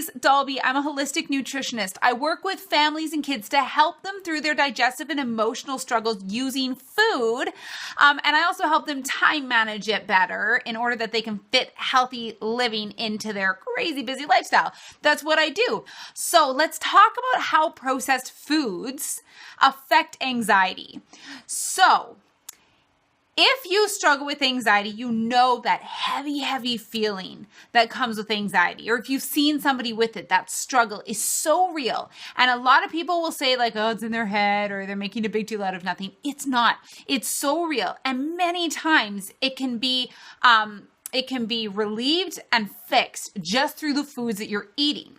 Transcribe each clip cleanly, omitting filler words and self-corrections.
Sharisse Dalby. I'm a holistic nutritionist. I work with families and kids to help them through their digestive and emotional struggles using food. And I also help them time manage it better in order that they can fit healthy living into their crazy busy lifestyle. That's what I do. So let's talk about how processed foods affect anxiety. So if you struggle with anxiety, you know that heavy feeling that comes with anxiety, or if you've seen somebody with it, that struggle is so real. And a lot of people will say like, oh, it's in their head, or they're making a big deal out of nothing. It's not. It's so real. And many times it can be relieved and fixed just through the foods that you're eating.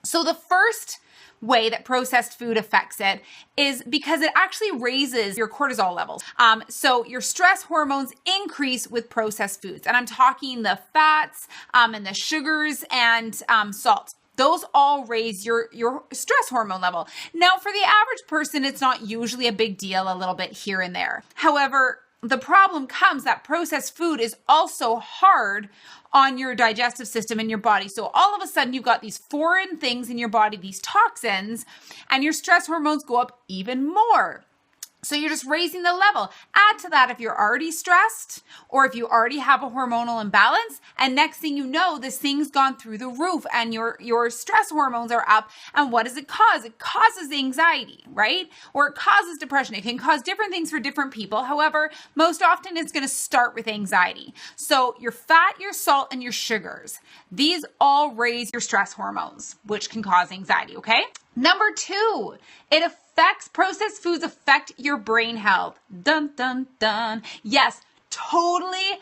So the first way that processed food affects it is because it actually raises your cortisol levels. So your stress hormones increase with processed foods. And I'm talking the fats and the sugars and salt. Those all raise your stress hormone level. Now, for the average person, it's not usually a big deal, a little bit here and there. However, the problem comes that processed food is also hard on your digestive system in your body. So all of a sudden you've got these foreign things in your body, these toxins, and your stress hormones go up even more. So you're just raising the level. Add to that if you're already stressed or if you already have a hormonal imbalance, and next thing you know, this thing's gone through the roof and your stress hormones are up. And what does it cause? It causes anxiety, right? Or it causes depression. It can cause different things for different people. However, most often it's going to start with anxiety. So your fat, your salt, and your sugars, these all raise your stress hormones, which can cause anxiety, okay? Number 2, processed foods affect your brain health. Dun, dun, dun. Yes, totally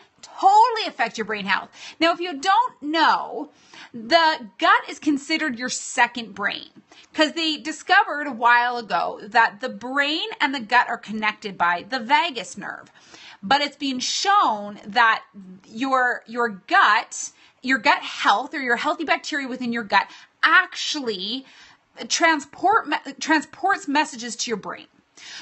affect your brain health. Now, if you don't know, the gut is considered your second brain because they discovered a while ago that the brain and the gut are connected by the vagus nerve. But it's been shown that your gut health or your healthy bacteria within your gut actually transports messages to your brain.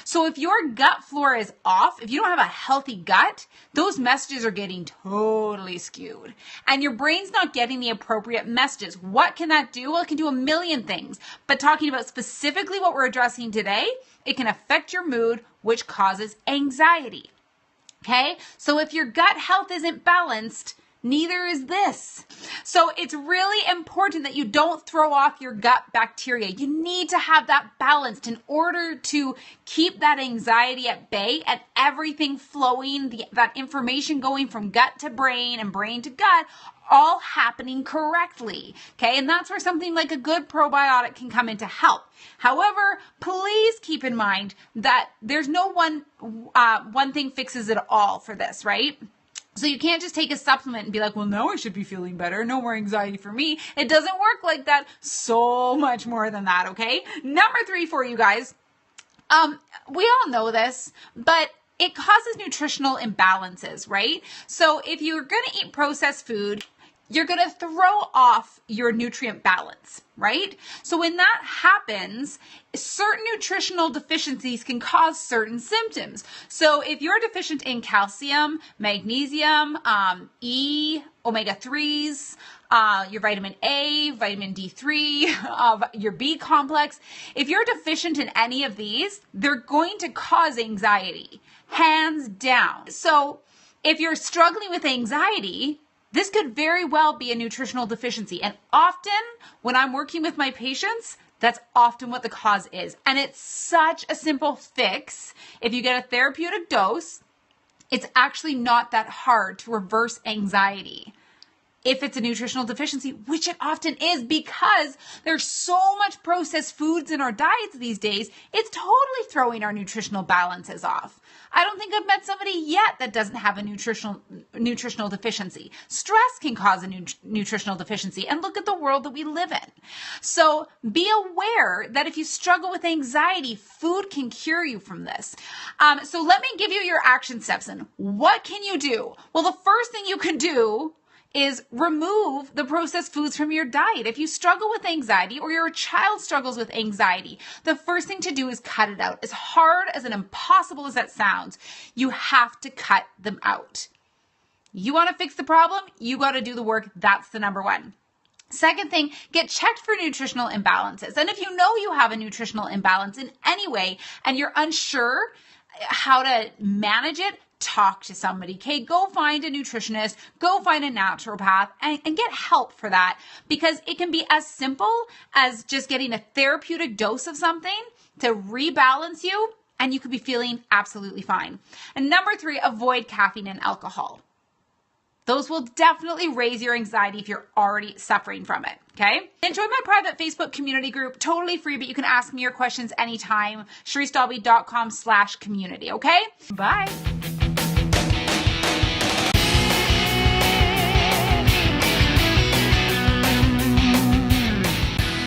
So if your gut flora is off, if you don't have a healthy gut, those messages are getting totally skewed and your brain's not getting the appropriate messages. What can that do? Well, it can do a million things, but talking about specifically what we're addressing today, it can affect your mood, which causes anxiety. Okay? So if your gut health isn't balanced, neither is this. So it's really important that you don't throw off your gut bacteria. You need to have that balanced in order to keep that anxiety at bay and everything flowing, that information going from gut to brain and brain to gut, all happening correctly. Okay. And that's where something like a good probiotic can come in to help. However, please keep in mind that there's no one thing fixes it all for this, right? So you can't just take a supplement and be like, well, now I should be feeling better. No more anxiety for me. It doesn't work like that. So much more than that, okay? Number 3 for you guys. We all know this, but it causes nutritional imbalances, right? So if you're going to eat processed food, you're going to throw off your nutrient balance, right? So when that happens, certain nutritional deficiencies can cause certain symptoms. So if you're deficient in calcium, magnesium, E, omega-3s, your vitamin A, vitamin D3, your B complex, if you're deficient in any of these, they're going to cause anxiety, hands down. So if you're struggling with anxiety, this could very well be a nutritional deficiency. And often when I'm working with my patients, that's often what the cause is. And it's such a simple fix. If you get a therapeutic dose, it's actually not that hard to reverse anxiety if it's a nutritional deficiency, which it often is because there's so much processed foods in our diets these days. It's totally throwing our nutritional balances off. I don't think I've met somebody yet that doesn't have a nutritional deficiency. Stress can cause a nutritional deficiency, and look at the world that we live in. So be aware that if you struggle with anxiety, food can cure you from this. So let me give you your action steps. And what can you do? Well, the first thing you can do is remove the processed foods from your diet. If you struggle with anxiety or your child struggles with anxiety, the first thing to do is cut it out. As hard as and impossible as that sounds, you have to cut them out. You want to fix the problem? You got to do the work. That's the number one. Second thing, get checked for nutritional imbalances. And if you know you have a nutritional imbalance in any way and you're unsure how to manage it, talk to somebody. Okay, go find a nutritionist, go find a naturopath, and get help for that, because it can be as simple as just getting a therapeutic dose of something to rebalance you, and you could be feeling absolutely fine. And number 3, avoid caffeine and alcohol. Those will definitely raise your anxiety if you're already suffering from it, okay? Join my private Facebook community group, totally free, but you can ask me your questions anytime, SharisseDalby.com/community, okay? Bye.